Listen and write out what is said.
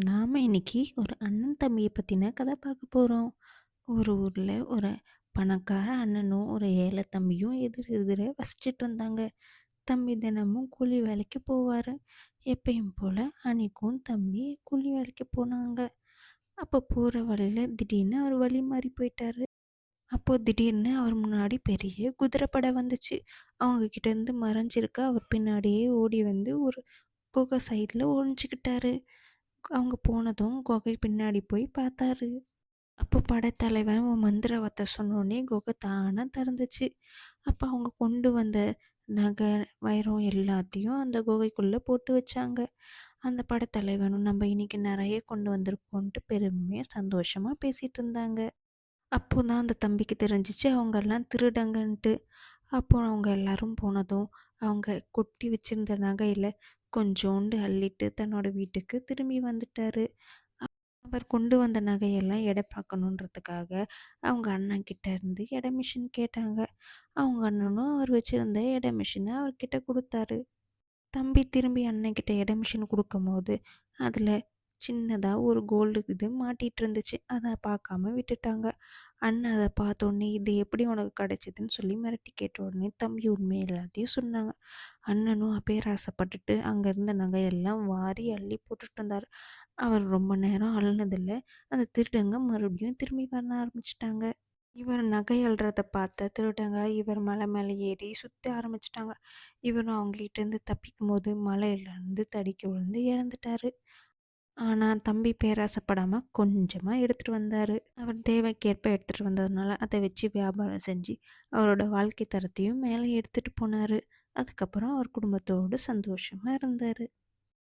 நாம இன்னைக்கு ஒரு அண்ணன் தம்பிய பத்தின கதை பார்க்க போறோம். ஒரு ஊர்ல ஒரு பணக்கார அண்ணனும், ஒரு ஏழை தம்பியும் எதிர் எதிர வசிச்சுட்டு இருந்தாங்க. தம்பி தினமும் கூலி வேலைக்கு போவாரு. எப்பயும் போல அன்னைக்கும் தம்பி கூலி வேலைக்கு போனாங்க. அப்போ போற வழியில திடீர்னு அவர் வழி மாறி போயிட்டாரு. அப்போ திடீர்னு அவர் முன்னாடி பெரிய குதிரைப்படை வந்துச்சு. அவங்க கிட்ட இருந்து மறைஞ்சிருக்க அவர் பின்னாடியே ஓடி வந்து ஒரு குகை சைடுல ஒளிஞ்சுக்கிட்டாரு. அவங்க போனதும் குகை பின்னாடி போய் பார்த்தாரு. அப்போ படைத்தலைவன் ஒரு மந்திரவார்த்தை சொன்னோனே குகை தானா திறந்துச்சு. அப்போ அவங்க கொண்டு வந்த நகை, வைரம் எல்லாத்தையும் அந்த குகைக்குள்ள போட்டு வச்சாங்க. அந்த படைத்தலைவனும் நம்ம இன்னைக்கு நிறைய கொண்டு வந்திருக்கோன்ட்டு பெருமையா சந்தோஷமா பேசிட்டு இருந்தாங்க. அப்போ தான் அந்த தம்பிக்கு தெரிஞ்சிச்சு அவங்கெல்லாம் திருடங்கன்ட்டு. அப்போ அவங்க எல்லாரும் போனதும் அவங்க கொட்டி வச்சிருந்த நகையில கொஞ்சோண்டு அள்ளிட்டு தன்னோட வீட்டுக்கு திரும்பி வந்துட்டாரு. அவர் கொண்டு வந்த நகையெல்லாம் எடை பார்க்கணுன்றதுக்காக அவங்க அண்ணன் கிட்ட இருந்து எடை மிஷின் கேட்டாங்க. அவங்க அண்ணனும் அவர் வச்சிருந்த எடை மிஷினை அவர்கிட்ட கொடுத்தாரு. தம்பி திரும்பி அண்ணன்கிட்ட எடை மிஷின் கொடுக்கும்போது அதில் சின்னதாக ஒரு கோல்டு இது மாட்டிட்டு இருந்துச்சு. அதை பார்க்காம விட்டுட்டாங்க. அண்ணன் அதை பார்த்தோன்னே இது எப்படி உனக்கு கிடைச்சிதுன்னு சொல்லி மிரட்டி கேட்ட உடனே தம்பி உண்மை எல்லாத்தையும் சொன்னாங்க. அண்ணனும் பேராசைப்பட்டுட்டு அங்கே இருந்த நகையெல்லாம் வாரி அள்ளி போட்டுட்டு இருந்தார். அவர் ரொம்ப நேரம் அழுனதில்ல. அந்த திருடங்க மறுபடியும் திரும்பி வர ஆரம்பிச்சிட்டாங்க. இவர் நகை அள்ளுறத பார்த்த திருடங்க இவர் மலை மேலே ஏறி சுத்த ஆரம்பிச்சிட்டாங்க. இவரும் அவங்ககிட்டேருந்து தப்பிக்கும்போது மலையிலேருந்து தடுக்கி விழுந்து இறந்துட்டாரு. ஆனா தம்பி பேராசைப்படாம கொஞ்சமா எடுத்துட்டு வந்தாரு. அவர் தேவைக்கேற்ப எடுத்துட்டு வந்ததுனால அதை வச்சு வியாபாரம் செஞ்சு அவரோட வாழ்க்கை தரத்தையும் மேலே எடுத்துட்டு போனாரு. அதுக்கப்புறம் அவர் குடும்பத்தோடு சந்தோஷமா இருந்தாரு.